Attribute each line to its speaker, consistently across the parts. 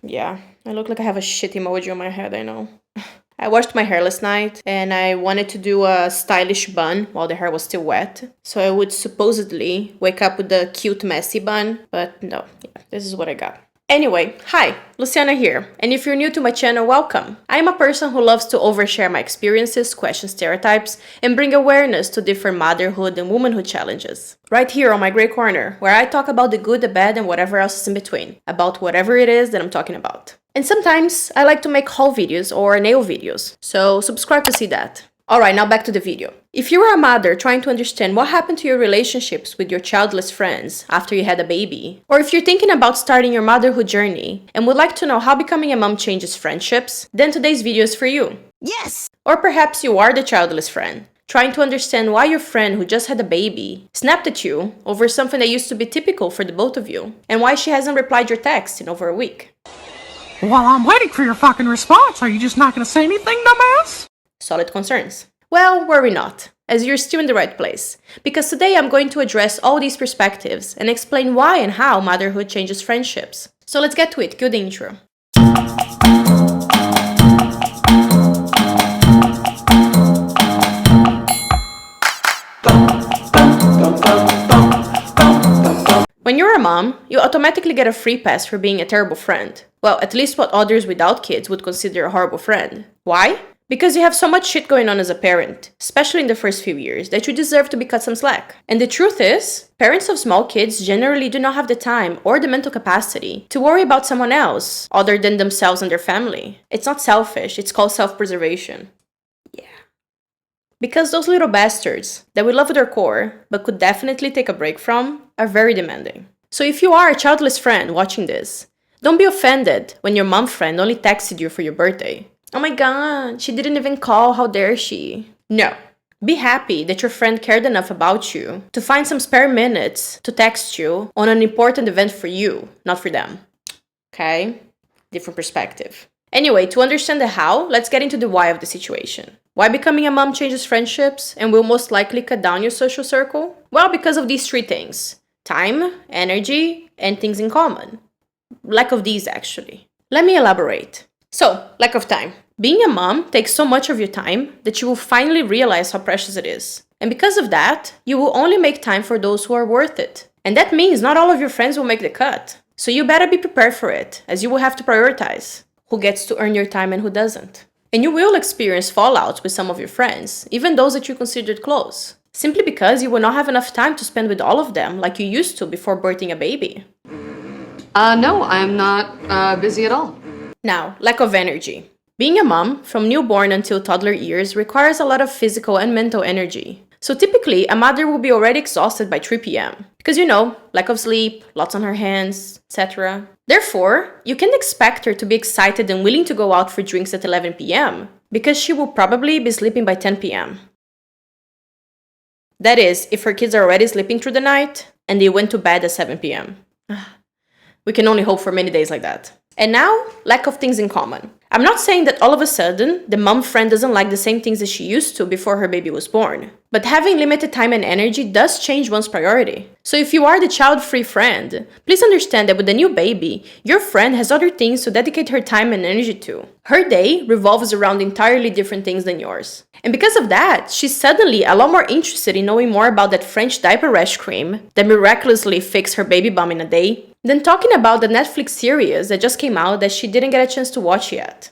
Speaker 1: Yeah, I look like I have a shit emoji on my head, I know. I washed my hair last night and I wanted to do a stylish bun while the hair was still wet. So I would supposedly wake up with a cute messy bun, but no, yeah, this is what I got. Anyway, hi, Luciana here, and if you're new to my channel, welcome. I'm a person who loves to overshare my experiences, question stereotypes, and bring awareness to different motherhood and womanhood challenges. Right here on my gray corner, where I talk about the good, the bad, and whatever else is in between, about whatever it is that I'm talking about. And sometimes I like to make haul videos or nail videos, so subscribe to see that. Alright, now back to the video. If you are a mother trying to understand what happened to your relationships with your childless friends after you had a baby, or if you're thinking about starting your motherhood journey and would like to know how becoming a mom changes friendships, then today's video is for you.
Speaker 2: Yes!
Speaker 1: Or perhaps you are the childless friend, trying to understand why your friend who just had a baby snapped at you over something that used to be typical for the both of you, and why she hasn't replied your text in over a week.
Speaker 2: While I'm waiting for your fucking response, are you just not gonna say anything, dumbass?
Speaker 1: Solid concerns. Well, worry not, as you're still in the right place, because today I'm going to address all these perspectives and explain why and how motherhood changes friendships. So let's get to it, cue the intro. When you're a mom, you automatically get a free pass for being a terrible friend. Well, at least what others without kids would consider a horrible friend. Why? Because you have so much shit going on as a parent, especially in the first few years, that you deserve to be cut some slack. And the truth is, parents of small kids generally do not have the time or the mental capacity to worry about someone else other than themselves and their family. It's not selfish, it's called self-preservation. Yeah. Because those little bastards that we love at our core, but could definitely take a break from, are very demanding. So if you are a childless friend watching this, don't be offended when your mom friend only texted you for your birthday. Oh my god, she didn't even call, how dare she? No. Be happy that your friend cared enough about you to find some spare minutes to text you on an important event for you, not for them. Okay? Different perspective. Anyway, to understand the how, let's get into the why of the situation. Why becoming a mom changes friendships and will most likely cut down your social circle? Well, because of these three things. Time, energy, and things in common. Lack of these, actually. Let me elaborate. So, lack of time. Being a mom takes so much of your time that you will finally realize how precious it is. And because of that, you will only make time for those who are worth it. And that means not all of your friends will make the cut. So you better be prepared for it, as you will have to prioritize who gets to earn your time and who doesn't. And you will experience fallouts with some of your friends, even those that you considered close. Simply because you will not have enough time to spend with all of them like you used to before birthing a baby.
Speaker 3: No, I'm not busy at all.
Speaker 1: Now, lack of energy. Being a mom, from newborn until toddler years, requires a lot of physical and mental energy. So typically, a mother will be already exhausted by 3 p.m. Because lack of sleep, lots on her hands, etc. Therefore, you can expect her to be excited and willing to go out for drinks at 11 p.m. because she will probably be sleeping by 10 p.m. That is, if her kids are already sleeping through the night and they went to bed at 7 p.m. We can only hope for many days like that. And now, lack of things in common. I'm not saying that all of a sudden, the mom friend doesn't like the same things as she used to before her baby was born. But having limited time and energy does change one's priority. So if you are the child-free friend, please understand that with the new baby, your friend has other things to dedicate her time and energy to. Her day revolves around entirely different things than yours. And because of that, she's suddenly a lot more interested in knowing more about that French diaper rash cream that miraculously fixed her baby bum in a day, than talking about the Netflix series that just came out that she didn't get a chance to watch yet.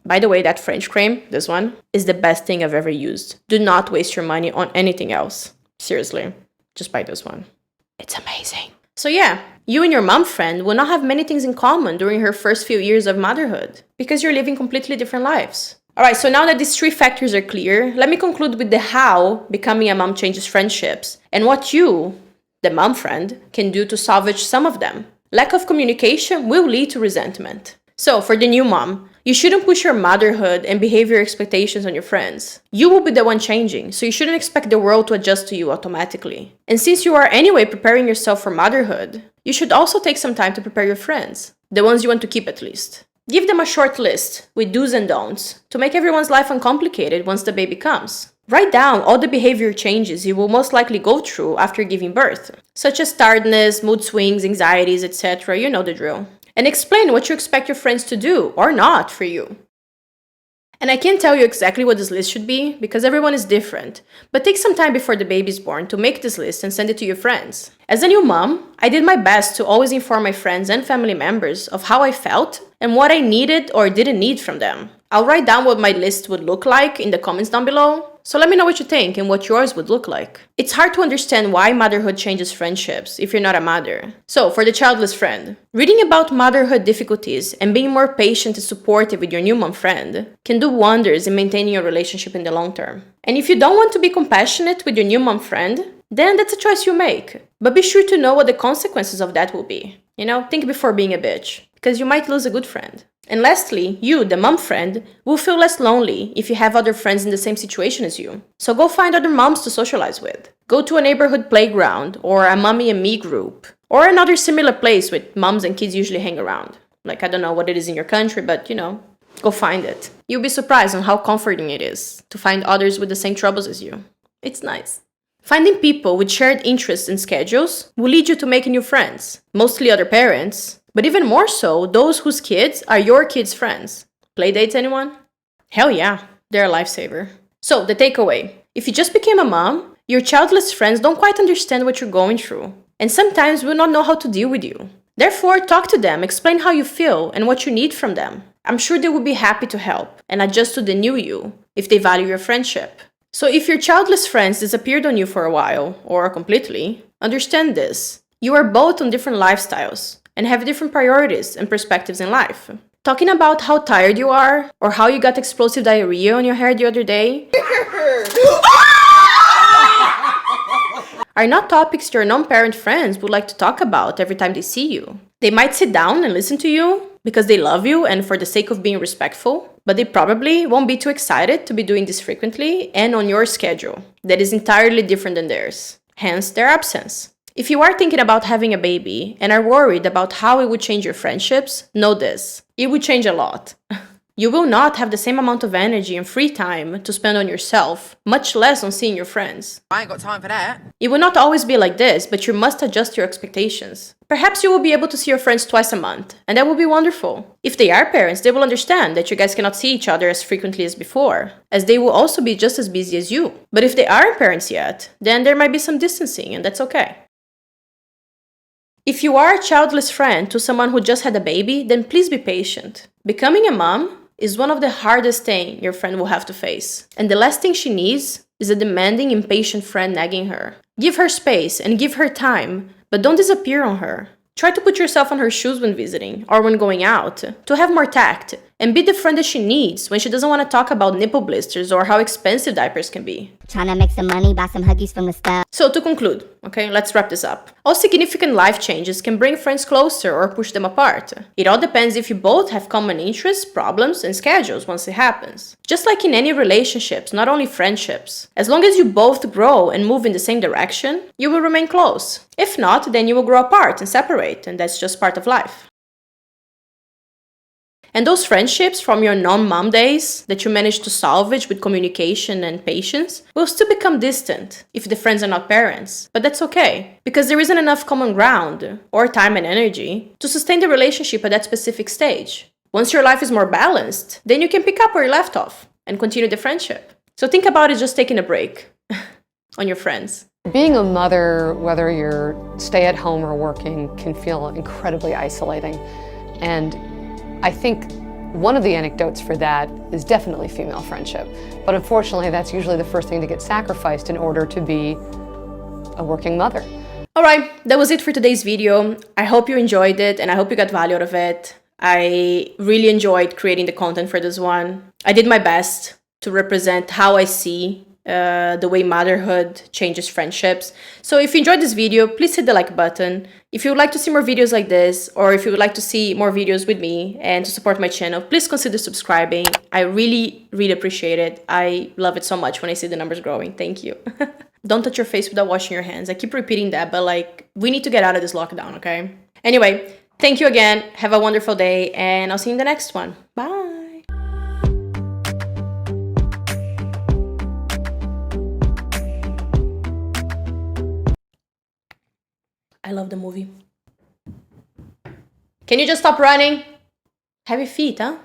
Speaker 1: By the way, that French cream, this one, is the best thing I've ever used. Do not waste your money on anything else. Seriously, just buy this one. It's amazing. So yeah, you and your mom friend will not have many things in common during her first few years of motherhood, because you're living completely different lives. Alright, so now that these three factors are clear, let me conclude with the how becoming a mom changes friendships, and what you, the mom friend, can do to salvage some of them. Lack of communication will lead to resentment. So, for the new mom, you shouldn't push your motherhood and behavior expectations on your friends. You will be the one changing, so you shouldn't expect the world to adjust to you automatically. And since you are anyway preparing yourself for motherhood, you should also take some time to prepare your friends. The ones you want to keep at least. Give them a short list with do's and don'ts to make everyone's life uncomplicated once the baby comes. Write down all the behavior changes you will most likely go through after giving birth, such as tiredness, mood swings, anxieties, etc. You know the drill. And explain what you expect your friends to do or not for you. And I can't tell you exactly what this list should be because everyone is different, but take some time before the baby is born to make this list and send it to your friends. As a new mom, I did my best to always inform my friends and family members of how I felt and what I needed or didn't need from them. I'll write down what my list would look like in the comments down below, so let me know what you think and what yours would look like. It's hard to understand why motherhood changes friendships if you're not a mother. So, for the childless friend, reading about motherhood difficulties and being more patient and supportive with your new mom friend can do wonders in maintaining your relationship in the long term. And if you don't want to be compassionate with your new mom friend, then that's a choice you make. But be sure to know what the consequences of that will be. Think before being a bitch, because you might lose a good friend. And lastly, you, the mom friend, will feel less lonely if you have other friends in the same situation as you. So go find other moms to socialize with. Go to a neighborhood playground or a mommy and me group or another similar place with moms and kids usually hang around. Like, I don't know what it is in your country, but go find it. You'll be surprised on how comforting it is to find others with the same troubles as you. It's nice. Finding people with shared interests and schedules will lead you to making new friends, mostly other parents, but even more so, those whose kids are your kids' friends. Playdates, anyone? Hell yeah, they're a lifesaver. So, the takeaway. If you just became a mom, your childless friends don't quite understand what you're going through, and sometimes will not know how to deal with you. Therefore, talk to them, explain how you feel and what you need from them. I'm sure they will be happy to help and adjust to the new you if they value your friendship. So if your childless friends disappeared on you for a while, or completely, understand this. You are both on different lifestyles and have different priorities and perspectives in life. Talking about how tired you are, or how you got explosive diarrhea on your hair the other day, are not topics your non-parent friends would like to talk about every time they see you. They might sit down and listen to you because they love you and for the sake of being respectful, but they probably won't be too excited to be doing this frequently and on your schedule that is entirely different than theirs, hence their absence. If you are thinking about having a baby and are worried about how it would change your friendships, know this: it would change a lot. You will not have the same amount of energy and free time to spend on yourself, much less on seeing your friends.
Speaker 4: I ain't got time for that.
Speaker 1: It will not always be like this, but you must adjust your expectations. Perhaps you will be able to see your friends twice a month, and that will be wonderful. If they are parents, they will understand that you guys cannot see each other as frequently as before, as they will also be just as busy as you. But if they aren't parents yet, then there might be some distancing, and that's okay. If you are a childless friend to someone who just had a baby, then please be patient. Becoming a mom is one of the hardest things your friend will have to face. And the last thing she needs is a demanding, impatient friend nagging her. Give her space and give her time, but don't disappear on her. Try to put yourself on her shoes when visiting or when going out, to have more tact, and be the friend that she needs when she doesn't want to talk about nipple blisters or how expensive diapers can be.
Speaker 5: Tryna make some money, buy some Huggies from the store.
Speaker 1: So to conclude, let's wrap this up. All significant life changes can bring friends closer or push them apart. It all depends if you both have common interests, problems, and schedules once it happens. Just like in any relationships, not only friendships. As long as you both grow and move in the same direction, you will remain close. If not, then you will grow apart and separate, and that's just part of life. And those friendships from your non-mom days that you managed to salvage with communication and patience will still become distant if the friends are not parents. But that's okay, because there isn't enough common ground or time and energy to sustain the relationship at that specific stage. Once your life is more balanced, then you can pick up where you left off and continue the friendship. So think about it just taking a break on your friends.
Speaker 3: Being a mother, whether you're stay-at-home or working, can feel incredibly isolating. And I think one of the anecdotes for that is definitely female friendship. But unfortunately, that's usually the first thing to get sacrificed in order to be a working mother.
Speaker 1: Alright, that was it for today's video. I hope you enjoyed it and I hope you got value out of it. I really enjoyed creating the content for this one. I did my best to represent how I see the way motherhood changes friendships. So if you enjoyed this video, please hit the like button. If you would like to see more videos like this, or if you would like to see more videos with me and to support my channel, please consider subscribing. I really, really appreciate it. I love it so much when I see the numbers growing. Thank you. Don't touch your face without washing your hands. I keep repeating that, but we need to get out of this lockdown, okay? Anyway, thank you again. Have a wonderful day, and I'll see you in the next one. Bye. I love the movie. Can you just stop running? Heavy feet, huh?